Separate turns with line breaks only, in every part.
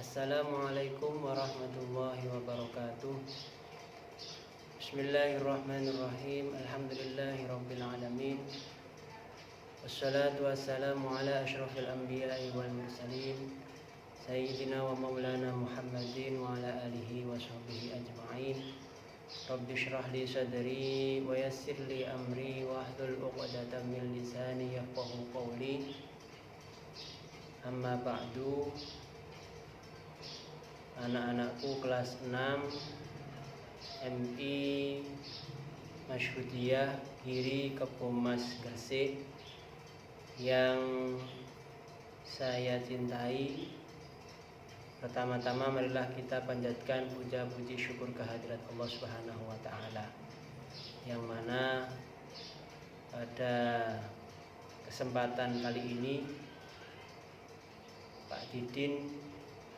Assalamualaikum warahmatullahi wabarakatuh. Bismillahirrahmanirrahim. Alhamdulillahirabbil alamin. Wassalatu wassalamu ala asyrafil anbiya'i wal mursalin sayyidina wa maulana Muhammadin wa ala alihi wa sahbihi ajma'in. Rabbi shrah li sadri wa yassir li amri wa hlul 'uqdatam min lisani yafqahu qawli. Amma ba'du. Anak-anakku kelas 6 MI Masyhudiyah Giri Kebomas Gresik yang saya cintai, pertama-tama marilah kita panjatkan puja puji syukur kehadirat Allah Subhanahu wa taala, yang mana pada kesempatan kali ini Pak Didin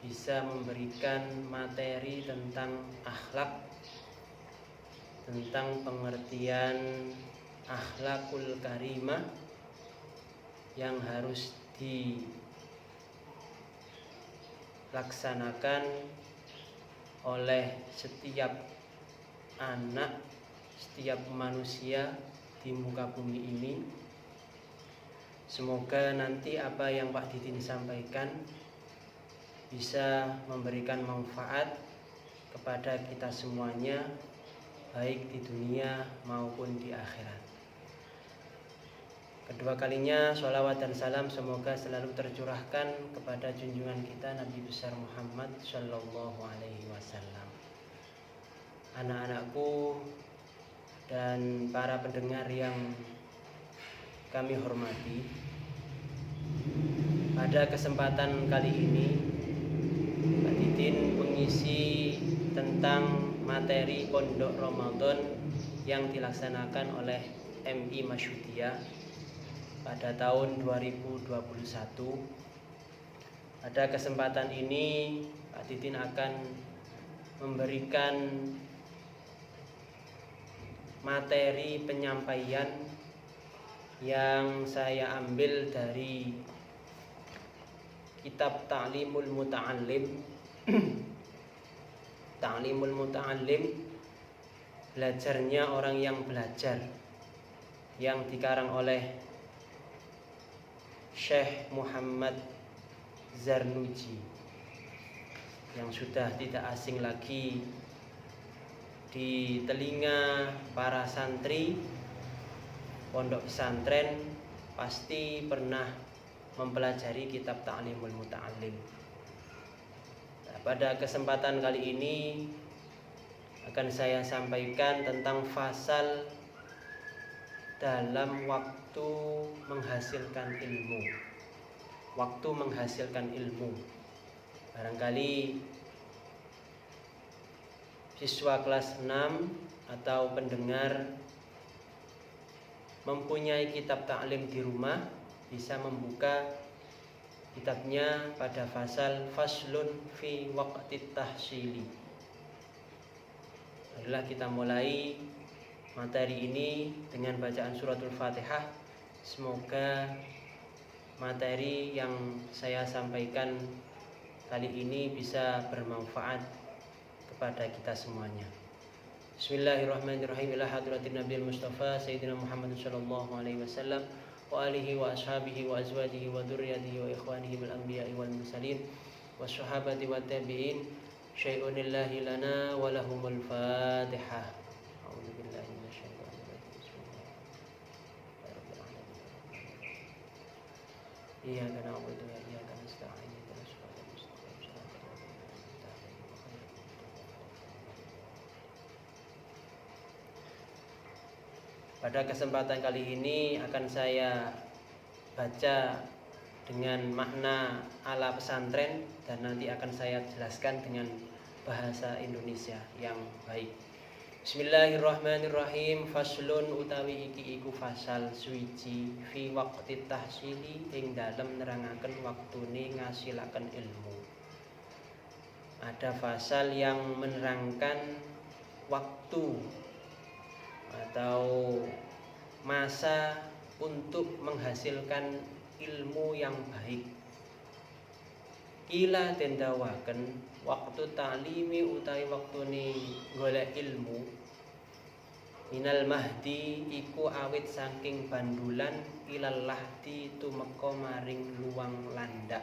bisa memberikan materi tentang akhlak, tentang pengertian akhlakul karimah yang harus dilaksanakan oleh setiap anak, setiap manusia di muka bumi ini. Semoga nanti apa yang Pak Didin sampaikan bisa memberikan manfaat kepada kita semuanya, baik di dunia maupun di akhirat. Kedua kalinya sholawat dan salam semoga selalu tercurahkan kepada junjungan kita Nabi besar Muhammad Sallallahu Alaihi Wasallam. Anak-anakku dan para pendengar yang kami hormati, pada kesempatan kali ini Pak Didin mengisi tentang materi Pondok Ramadan yang dilaksanakan oleh MI Masyhudiyah pada tahun 2021. Pada kesempatan ini Pak Didin akan memberikan materi penyampaian yang saya ambil dari kitab Ta'limul Muta'allim. Ta'limul Muta'allim, belajarnya orang yang belajar, yang dikarang oleh Syekh Muhammad Zarnuji, yang sudah tidak asing lagi di telinga para santri pondok pesantren, pasti pernah mempelajari kitab Ta'limul Muta'allim. Nah, pada kesempatan kali ini akan saya sampaikan tentang fasal dalam waktu menghasilkan ilmu. Waktu menghasilkan ilmu. Barangkali siswa kelas 6 atau pendengar mempunyai kitab ta'lim di rumah, bisa membuka kitabnya pada fasal faslun fi waqtit tahsili. Marilah kita mulai materi ini dengan bacaan suratul Fatihah. Semoga materi yang saya sampaikan kali ini bisa bermanfaat kepada kita semuanya. Bismillahirrahmanirrahim. Ila hadratin Nabil Mustafa Sayyidina Muhammad sallallahu alaihi wasallam wa alihi wa ashabihi wa azwajihi wa dzurriyyatihi wa ikhwanihi minal anbiya'i wal mursalin wassahabati wat tabi'in syai'un lillahi lana wa lahumul Fatihah. A'udzu billahi minasyaitonir rajim. Bismillahirrahmanirrahim. Iyyaka na'budu wa iyyaka nasta'in. Pada kesempatan kali ini akan saya baca dengan makna ala pesantren dan nanti akan saya jelaskan dengan bahasa Indonesia yang baik. Bismillahirrahmanirrahim. Faslun utawi iki iku fasal suwiji fi waqtit tahsili ing dalem nerangaken waktune ngasilaken ilmu. Ada fasal yang menerangkan waktu atau masa untuk menghasilkan ilmu yang baik. ila tendawaken waktu ta'limi utawi waktune golek ilmu minal mahdi iku awit saking bandulan ilal lahdi tumeka maring luwang landak.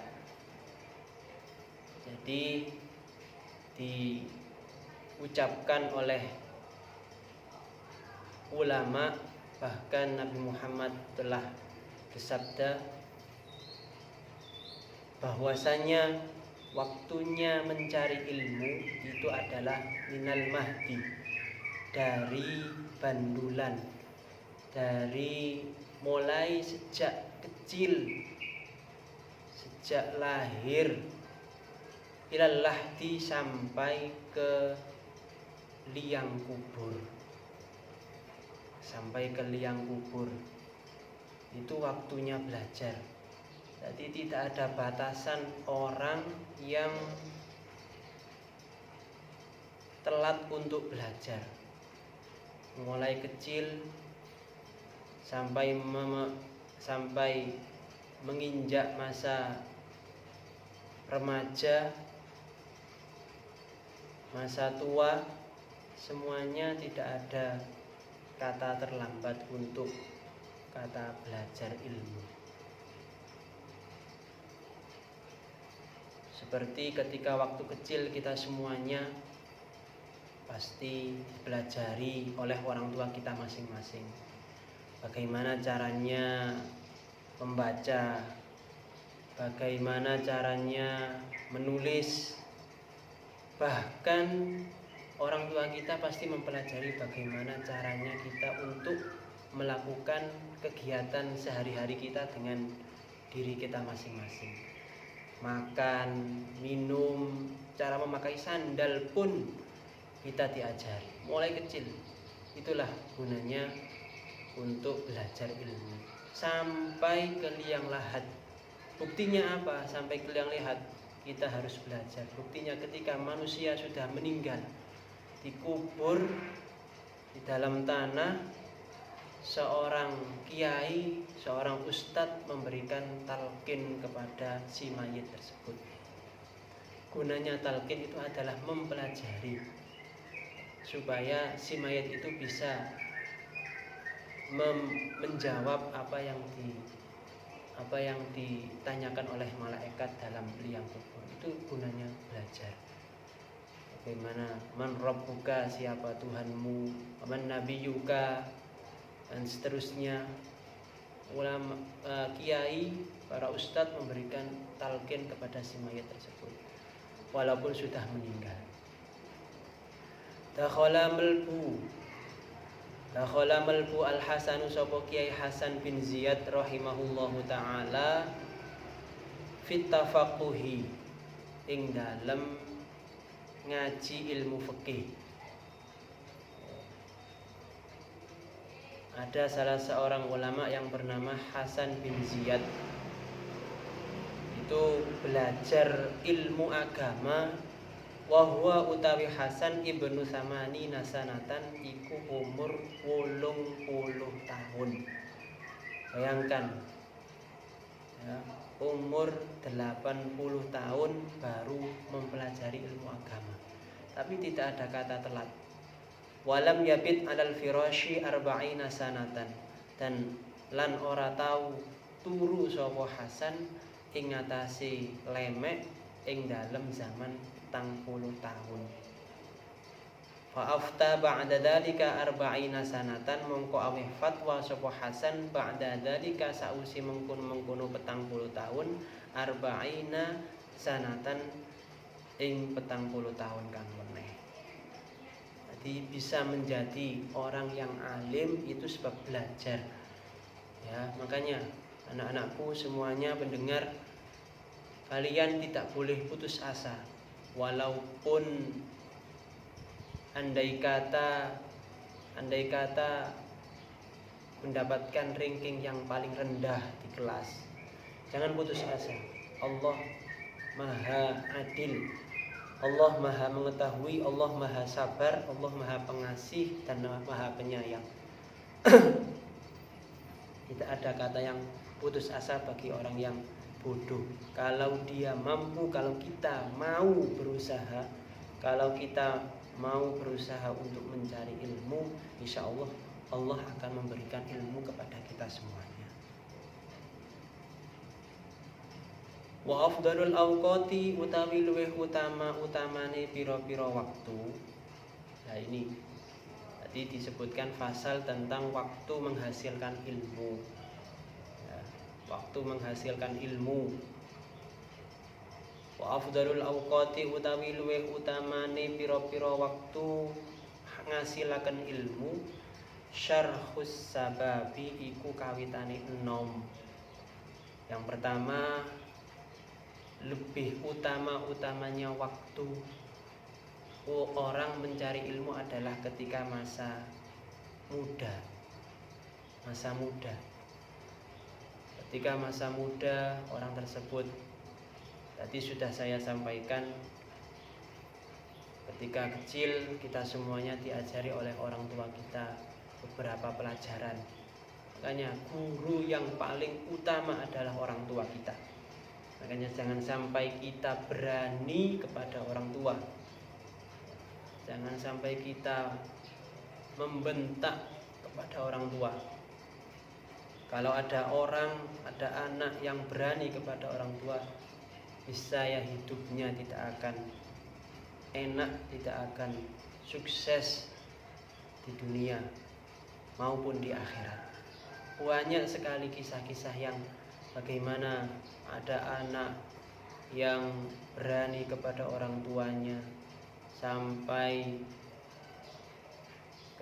Jadi diucapkan oleh ulama, bahkan Nabi Muhammad telah bersabda bahwasanya waktunya mencari ilmu itu adalah minal mahdi, dari bandulan, dari mulai sejak kecil, sejak lahir, ilal lahdi sampai ke liang kubur. Sampai ke liang kubur itu waktunya belajar. Jadi tidak ada batasan orang yang telat untuk belajar. Mulai kecil sampai menginjak masa remaja, masa tua, semuanya tidak ada kata terlambat untuk kata belajar ilmu. Seperti ketika waktu kecil kita semuanya pasti pelajari oleh orang tua kita masing-masing. Bagaimana caranya membaca, bagaimana caranya menulis. Bahkan orang tua kita pasti mempelajari bagaimana caranya kita untuk melakukan kegiatan sehari-hari kita dengan diri kita masing-masing. Makan, minum, cara memakai sandal pun kita diajari mulai kecil. Itulah gunanya untuk belajar ilmu sampai ke liang lahat. Buktinya apa? Sampai ke liang lahat kita harus belajar. Buktinya ketika manusia sudah meninggal, dikubur di dalam tanah, seorang kiai, seorang ustadz memberikan talqin kepada si mayit tersebut. Gunanya talqin itu adalah mempelajari supaya si mayit itu bisa menjawab apa yang ditanyakan oleh malaikat dalam liang kubur. Itu gunanya belajar. Bagaimana man rabbuka, siapa Tuhanmu, man nabiyuka, dan seterusnya. Ulama, kiai, para ustadz memberikan talqin kepada si mayat tersebut walaupun sudah meninggal. Dakhala malbu al-Hasan, sapa Kiai Hasan bin Ziyad rahimahullahu taala, fit tafaqquhi, ing dalem ngaji ilmu fikih. Ada salah seorang ulama yang bernama Hasan bin Ziyad. Itu belajar ilmu agama. Wa huwa utawi Hasan ibnu Samani nasanatan, iku umur 80 tahun. Bayangkan ya, umur 80 tahun baru mempelajari ilmu agama. Tapi tidak ada kata telat. Walam yabit alal firashi arba'ina sanatan, dan lan ora tau turu sapa Hasan ing ngatasi lemek ing dalem zaman 40 tahun. Fa afta ba'da dalika arba'ina sanatan, mongko aweh fatwa sapa Hasan ba'da dalika sausi mengkono 40 tahun, arba'ina sanatan ing 40 tahun kang meneh. Jadi bisa menjadi orang yang alim itu sebab belajar. Ya, makanya anak-anakku semuanya pendengar, kalian tidak boleh putus asa. Walaupun andai kata mendapatkan ranking yang paling rendah di kelas, jangan putus asa. Allah Maha Adil, Allah Maha Mengetahui, Allah Maha Sabar, Allah Maha Pengasih dan Maha Penyayang. Tidak ada kata yang putus asa bagi orang yang bodoh. Kalau dia mampu, kalau kita mau berusaha, kalau kita mau berusaha untuk mencari ilmu, insya Allah Allah akan memberikan ilmu kepada kita semuanya. Wa afdalul awqati utawi luweh utamane pira-pira waktu. Nah ini tadi disebutkan pasal tentang waktu menghasilkan ilmu. Ya, waktu menghasilkan ilmu. Wa afdalul awqati utawi luweh utamane pira-pira waktu ngasilaken ilmu. Syarhus sababi iku kawitane enom. Yang pertama, lebih utamanya waktu orang mencari ilmu adalah ketika masa muda. Ketika masa muda orang tersebut, tadi sudah saya sampaikan, ketika kecil kita semuanya diajari oleh orang tua kita beberapa pelajaran. Makanya guru yang paling utama adalah orang tua kita. Makanya jangan sampai kita berani kepada orang tua. Jangan sampai kita membentak kepada orang tua. Kalau ada anak yang berani kepada orang tua, niscaya hidupnya tidak akan enak, tidak akan sukses di dunia maupun di akhirat. Banyak sekali kisah-kisah yang bagaimana ada anak yang berani kepada orang tuanya sampai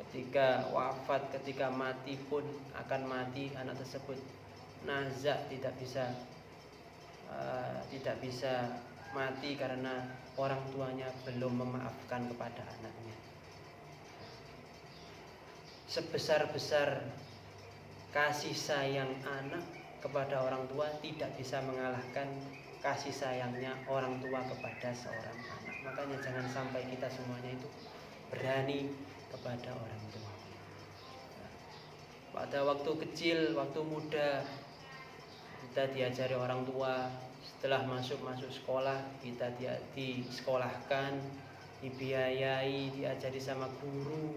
ketika wafat, ketika mati pun akan mati anak tersebut nazak, tidak bisa mati karena orang tuanya belum memaafkan kepada anaknya. Sebesar-besar kasih sayang anak kepada orang tua tidak bisa mengalahkan kasih sayangnya orang tua kepada seorang anak. Makanya jangan sampai kita semuanya itu berani kepada orang tua. Pada waktu kecil, waktu muda, kita diajari orang tua. Setelah masuk sekolah, kita disekolahkan, dibiayai, diajari sama guru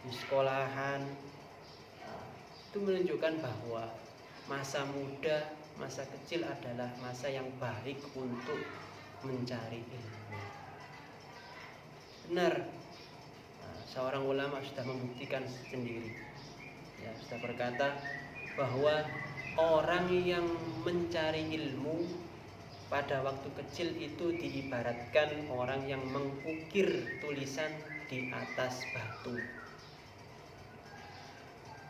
di sekolahan. Itu menunjukkan bahwa masa muda, masa kecil adalah masa yang baik untuk mencari ilmu. Benar, seorang ulama sudah membuktikan sendiri, ya, sudah berkata bahwa orang yang mencari ilmu pada waktu kecil itu diibaratkan orang yang mengukir tulisan di atas batu.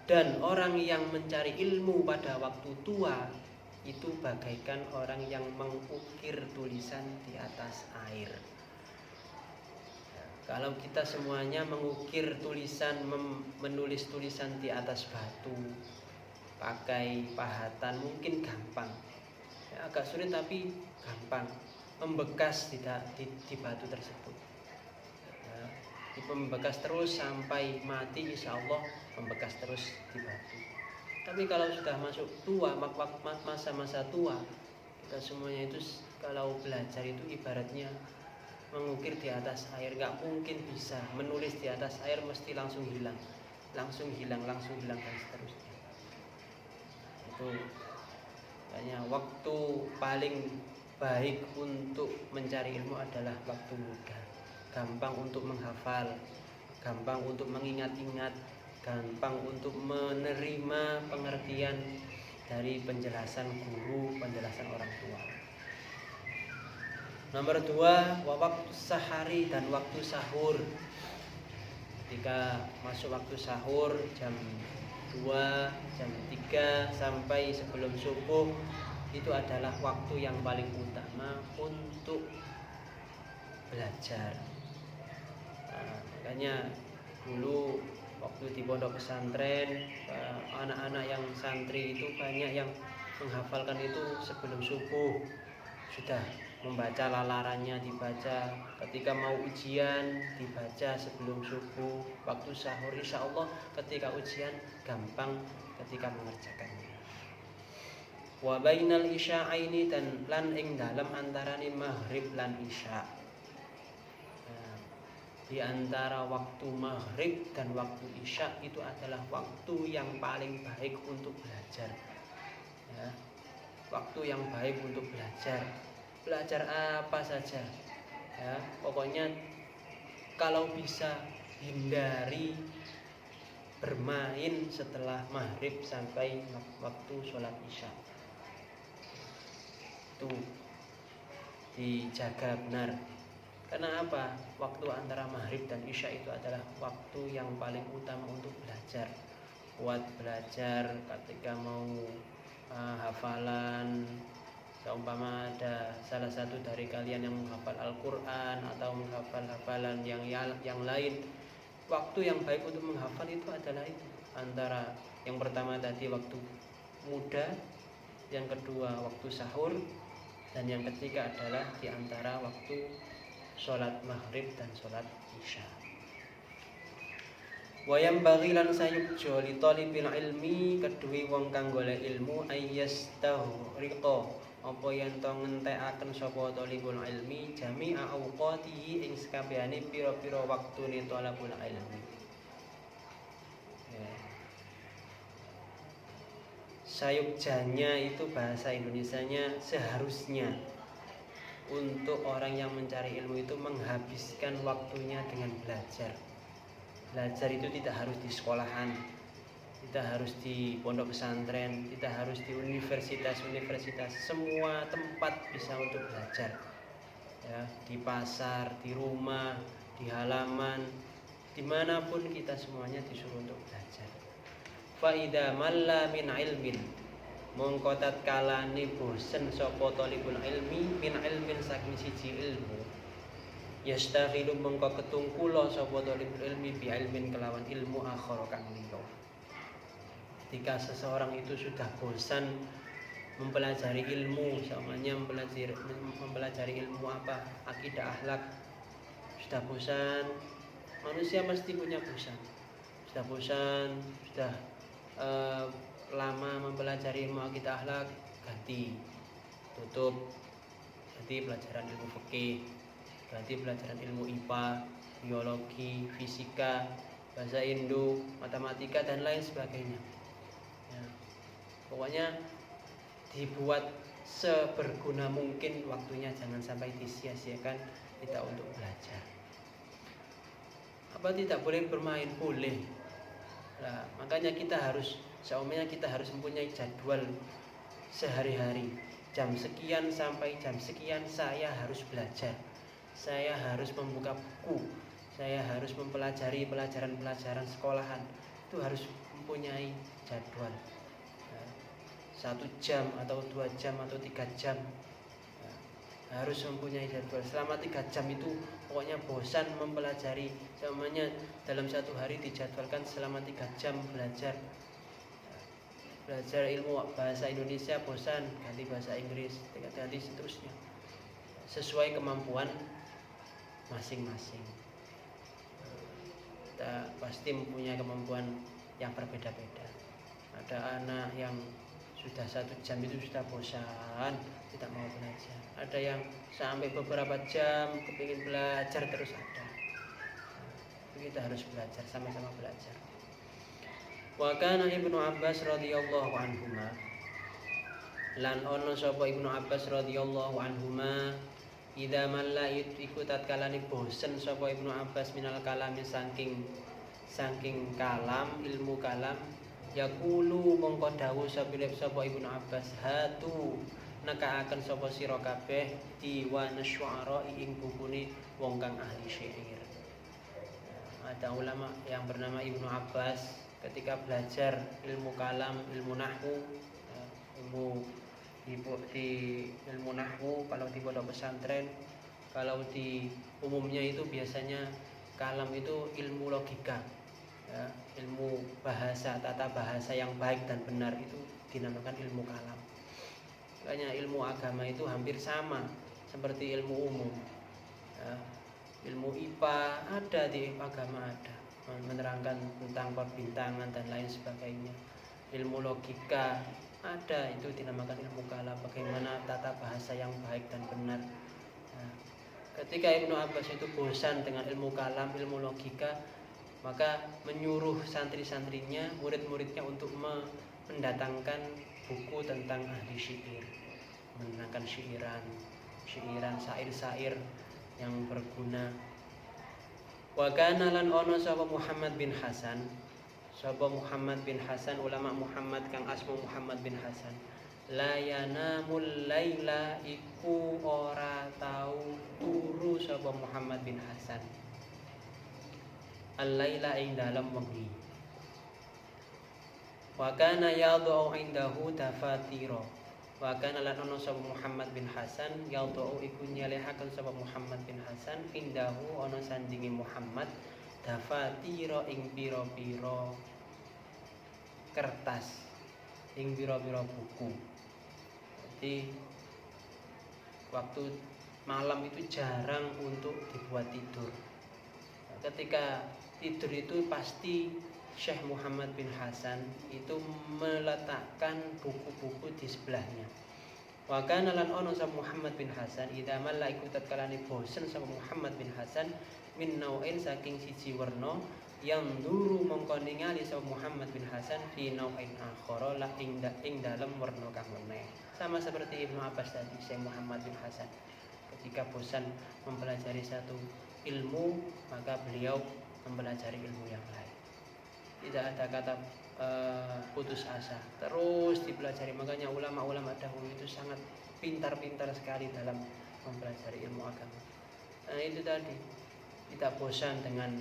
Dan orang yang mencari ilmu pada waktu tua itu bagaikan orang yang mengukir tulisan di atas air. Kalau kita semuanya mengukir tulisan, menulis tulisan di atas batu pakai pahatan mungkin gampang, ya, agak sulit tapi gampang, membekas di batu tersebut, ya, membekas terus sampai mati, insya Allah membekas terus di batu. Tapi kalau sudah masuk tua, masa-masa tua, kita semuanya itu kalau belajar itu ibaratnya mengukir di atas air, nggak mungkin bisa menulis di atas air, mesti langsung hilang dan seterusnya. Itu hanya waktu paling baik untuk mencari ilmu adalah waktu muda. Gampang untuk menghafal, gampang untuk mengingat-ingat, gampang untuk menerima pengertian dari penjelasan guru, penjelasan orang tua. Nomor 2, waktu sahari dan waktu sahur. Ketika masuk waktu sahur jam 2, jam 3 sampai sebelum subuh, itu adalah waktu yang paling utama untuk belajar. Makanya dulu waktu di pondok pesantren, anak-anak yang santri itu banyak yang menghafalkan itu sebelum subuh, sudah membaca lalarannya, dibaca ketika mau ujian, dibaca sebelum subuh. Waktu sahur insya Allah ketika ujian gampang ketika mengerjakannya. Wa bainal isya'aini dan lan ing dalam antarane maghrib lan isya. Nah, di antara waktu maghrib dan waktu isya itu adalah waktu yang paling baik untuk belajar. Ya, waktu yang baik untuk belajar. Belajar apa saja. Ya, pokoknya kalau bisa hindari bermain setelah maghrib sampai waktu sholat isya. Itu dijaga benar. Karena apa? Waktu antara maghrib dan isya itu adalah waktu yang paling utama untuk belajar. Buat belajar ketika mau hafalan. Seumpama ada salah satu dari kalian yang menghafal Al-Quran atau menghafal hafalan yang lain, waktu yang baik untuk menghafal itu adalah itu. Antara yang pertama tadi waktu muda, yang kedua waktu sahur, dan yang ketiga adalah di antara waktu sholat maghrib dan sholat isya. Wayam bagilan sayukjo li talibil ilmi kedue wong kang golek ilmu ayyastahu riqo apa yen to ngentekaken sapa talibul ilmi jami'a awqatihi ing sakabehane pira-pira waktune talabul ilmi. Ya. Sayukjanya itu bahasa Indonesianya seharusnya untuk orang yang mencari ilmu itu menghabiskan waktunya dengan belajar. Belajar itu tidak harus di sekolahan, tidak harus di pondok pesantren, tidak harus di universitas-universitas. Semua tempat bisa untuk belajar. Ya, di pasar, di rumah, di halaman, dimanapun kita semuanya disuruh untuk belajar. Fa idza malla min ilmin mongko tatkalane bosen sapa talibul ilmi min ilmin saking siji ilmu yastaghilu mongko ketungkula sapa talibul ilmi bi ilmin kelawan ilmu akhar kang liya. Ketika seseorang itu sudah bosan mempelajari ilmu, samanya mempelajari ilmu apa? Akidah, akhlak. Sudah bosan, manusia mesti punya bosan. Sudah bosan, sudah lama mempelajari ilmu akidah, akhlak, ganti, tutup, ganti pelajaran ilmu fikih, ganti pelajaran ilmu IPA, biologi, fisika, bahasa Indo, matematika dan lain sebagainya. Ya. Pokoknya dibuat seberguna mungkin waktunya, jangan sampai disia-siakan tidak untuk belajar. Apa tidak boleh bermain? Boleh. Nah, makanya kita harus mempunyai jadwal sehari-hari. Jam sekian sampai jam sekian saya harus belajar. Saya harus membuka buku. Saya harus mempelajari pelajaran-pelajaran sekolahan. Itu harus mempunyai jadwal. 1 jam atau 2 jam atau 3 jam. Harus mempunyai jadwal. Selama 3 jam itu pokoknya bosan mempelajari. Semuanya dalam 1 hari dijadwalkan selama 3 jam belajar. Belajar ilmu bahasa Indonesia bosan, ganti bahasa Inggris, ganti seterusnya. Sesuai kemampuan masing-masing. Kita pasti mempunyai kemampuan yang berbeda-beda. Ada anak yang sudah 1 jam itu sudah bosan, tidak mau belajar. Ada yang sampai beberapa jam kepingin belajar terus ada. Kita harus belajar, sama-sama belajar. Wa kana Ibnu Abbas radhiyallahu anhuma lan ono sapa Ibnu Abbas radhiyallahu anhuma idza malla iku tatkalane bosen sapa Ibnu Abbas minal kalami saking kalam, ilmu kalam, yaqulu mongko dawuh sapa Ibnu Abbas, hatu nekaaken sapa sira kabeh diwan syu'ara ing bukune wong kang ahli syair. Ada ulama yang bernama Ibnu Abbas ketika belajar ilmu kalam, ilmu nahwu, ilmu nahwu kalau di pondok pesantren, kalau di umumnya itu biasanya kalam itu ilmu logika, ya, ilmu bahasa, tata bahasa yang baik dan benar itu dinamakan ilmu kalam. Makanya ilmu agama itu hampir sama seperti ilmu umum, ya. Ilmu IPA ada, di agama ada, menerangkan tentang perbintangan dan lain sebagainya. Ilmu logika Ada, itu dinamakan ilmu kalam, bagaimana tata bahasa yang baik dan benar. Nah, ketika Ibnu Abbas itu bosan dengan ilmu kalam, ilmu logika, maka menyuruh santri-santrinya, murid-muridnya untuk mendatangkan buku tentang ahli syair, mendatangkan syairan, syair-syair yang berguna. Wa kana lan ono sapa Muhammad bin Hasan, sapa Muhammad bin Hasan, ulama Muhammad kang asma Muhammad bin Hasan, la yanamul laila iku ora tau turu sapa Muhammad bin Hasan al-laila ing dalem wengi. Wa kana yadhu indahu dafatira, wa kana lan ono sapa Muhammad bin Hasan yadhu iku nyelehaken sapa Muhammad bin Hasan indahu ono sandinge Muhammad dafatira ing pira-pira kertas, ing pira-pira buku. Jadi waktu malam itu jarang untuk dibuat tidur. Ketika tidur itu pasti Syekh Muhammad bin Hasan itu meletakkan buku-buku di sebelahnya. Wa kana lan ono sapa Muhammad bin Hasan idza malla iku tatkalane bosen sapa Muhammad bin Hasan min nau'in saking siji werna yang duru mongko ningali sapa Muhammad bin Hasan fi nau'in akhara la ing dalem werna kang meneh. Sama seperti Ibnu Abbas tadi, Syekh Muhammad bin Hasan ketika bosan mempelajari satu ilmu, maka beliau mempelajari ilmu yang lain. Tidak ada kata putus asa, terus dipelajari. Makanya ulama-ulama dahulu itu sangat pintar-pintar sekali dalam mempelajari ilmu agama. Nah, itu tadi, tidak bosan dengan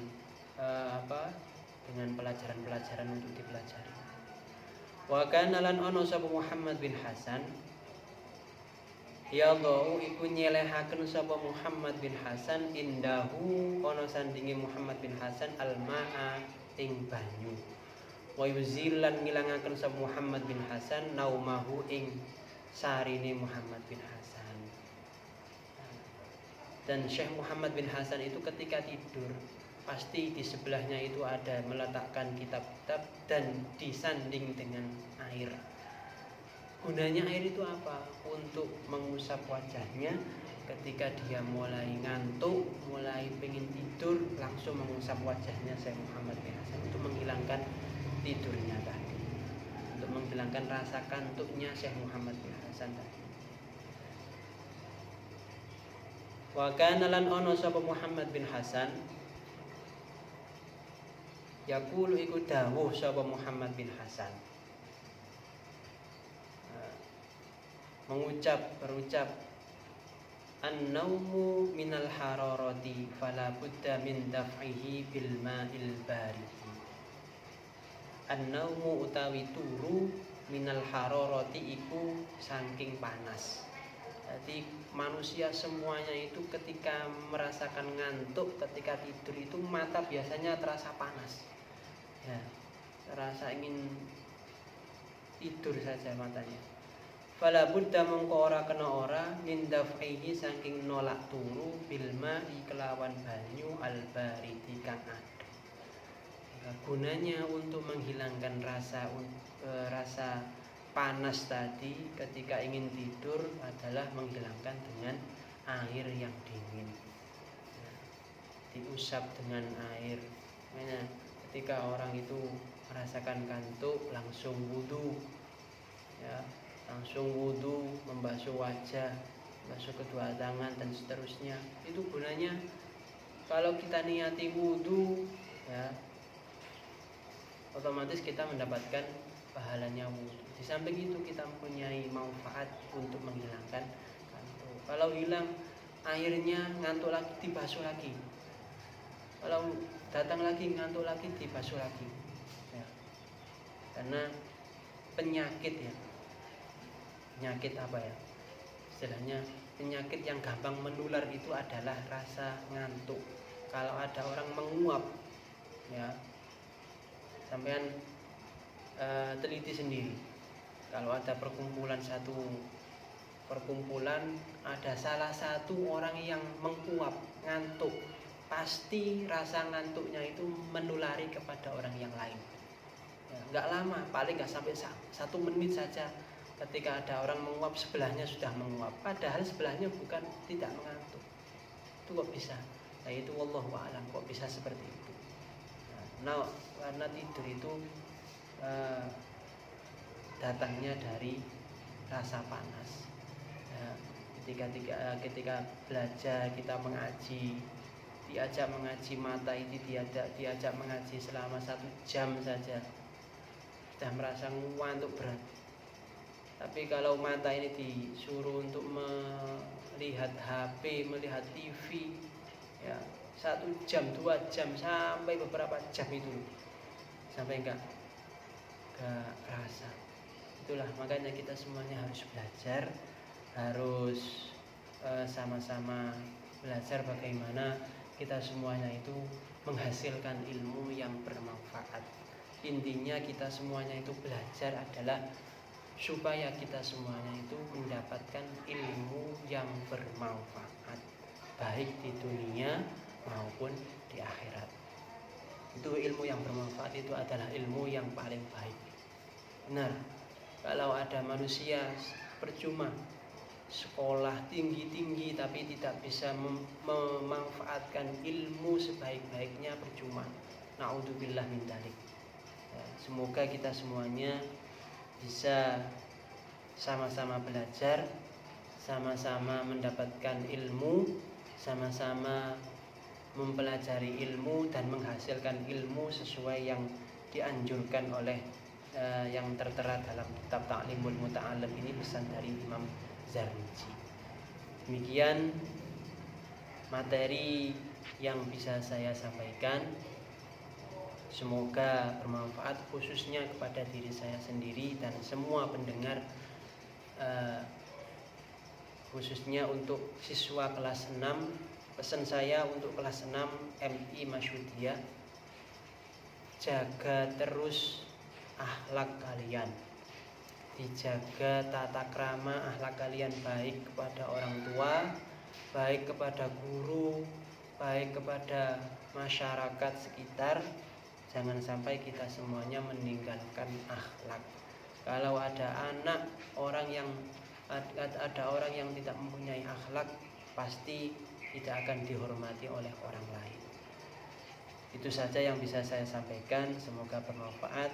dengan pelajaran-pelajaran untuk dipelajari. Wa kana lan ono sapa Muhammad bin Hasan yadhu iku nyelehaken sapa Muhammad bin Hasan indahu ana sandinge Muhammad bin Hasan al-ma'a ing banyu. Wa yuzilan ngilangaken sapa Muhammad bin Hasan naumahu ing sarine Muhammad bin Hasan. Dan Syekh Muhammad bin Hasan itu ketika tidur pasti di sebelahnya itu ada meletakkan kitab-kitab dan disanding dengan air. Gunanya air itu apa? Untuk mengusap wajahnya ketika dia mulai ngantuk, mulai pengen tidur, langsung mengusap wajahnya Syekh Muhammad bin Hasan untuk menghilangkan tidurnya tadi, untuk menghilangkan rasa kantuknya Syekh Muhammad bin Hasan tadi. Wa kana lan ono sapa Muhammad bin Hasan yaqulu iku dawuh sapa Muhammad bin Hasan, berucap an-naumu minal hararati fala budda min daf'ihi bil ma'il barid. An-naumu utawi turu minal hararati iku saking panas. Jadi manusia semuanya itu ketika merasakan ngantuk, ketika tidur itu mata biasanya terasa panas. Ya, terasa ingin tidur saja matanya. Fala budda mongko ora kena ora min daf'ihi saking nolak turu bil ma'i kelawan banyu al baridi kang adem. Gunanya untuk menghilangkan rasa panas tadi ketika ingin tidur adalah menghilangkan dengan air yang dingin. Diusap dengan air. Makanya ketika orang itu merasakan kantuk langsung wudu, ya, langsung wudu, membasuh wajah, membasuh kedua tangan dan seterusnya. Itu gunanya kalau kita niati wudu, ya, otomatis kita mendapatkan pahalanya wudu. Di samping itu kita mempunyai manfaat untuk menghilangkan kantuk. Kalau hilang airnya, ngantuk lagi, dibasuh lagi. Kalau datang lagi, ngantuk lagi, dibasuh lagi. Ya. Karena penyakit ya. Penyakit apa ya? Istilahnya penyakit yang gampang menular itu adalah rasa ngantuk. Kalau ada orang menguap, ya, sampean teliti sendiri. Kalau ada perkumpulan ada salah satu orang yang menguap, ngantuk, pasti rasa ngantuknya itu menulari kepada orang yang lain. Ya, nggak lama, paling nggak sampai 1 menit saja ketika ada orang menguap sebelahnya sudah menguap, padahal sebelahnya bukan tidak mengantuk. Itu kok bisa? Nah itu wallahu a'lam, kok bisa seperti itu. Nah karena tidur itu datangnya dari rasa panas. Nah, ketika belajar kita mengaji, diajak mengaji, mata ini diajak mengaji selama 1 jam saja sudah merasa ngantuk berat. Tapi kalau mata ini disuruh untuk melihat HP, melihat TV, ya 1 jam, 2 jam, sampai beberapa jam itu, sampai enggak kerasa. Itulah makanya kita semuanya harus belajar, harus sama-sama belajar bagaimana kita semuanya itu menghasilkan ilmu yang bermanfaat. Intinya kita semuanya itu belajar adalah supaya kita semuanya itu mendapatkan ilmu yang bermanfaat, baik di dunia maupun di akhirat. Itu ilmu yang bermanfaat, itu adalah ilmu yang paling baik. Benar, kalau ada manusia percuma sekolah tinggi-tinggi tapi tidak bisa memanfaatkan ilmu sebaik-baiknya, percuma. Na'udzubillah min dzalik. Semoga kita semuanya bisa sama-sama belajar, sama-sama mendapatkan ilmu, sama-sama mempelajari ilmu dan menghasilkan ilmu sesuai yang dianjurkan oleh yang tertera dalam kitab Ta'limul Muta'allim ini, pesan dari Imam Zarnuji. Demikian materi yang bisa saya sampaikan. Semoga bermanfaat khususnya kepada diri saya sendiri dan semua pendengar, khususnya untuk siswa kelas 6. Pesan saya untuk kelas 6 MI Masyudiyah, jaga terus akhlak kalian, dijaga tata krama akhlak kalian, baik kepada orang tua, baik kepada guru, baik kepada masyarakat sekitar. Jangan sampai kita semuanya meninggalkan akhlak. Kalau ada orang yang tidak mempunyai akhlak, pasti tidak akan dihormati oleh orang lain. Itu saja yang bisa saya sampaikan, semoga bermanfaat.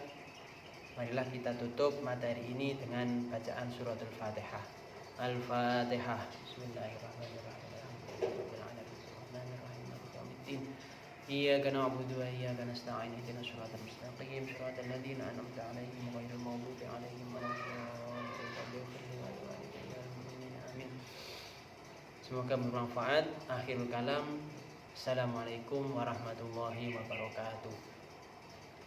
Marilah kita tutup materi ini dengan bacaan suratul Fatihah. Al-Fatihah. Bismillahirrahmanirrahim. Iyyaka na'budu wa iyyaka nasta'in. Ihdinas siratal mustaqim, siratal ladzina an'amta 'alaihim ghairil maghdubi 'alaihim waladdallin. Amin. Semoga bermanfaat. Akhirul kalam. Assalamualaikum warahmatullahi wabarakatuh.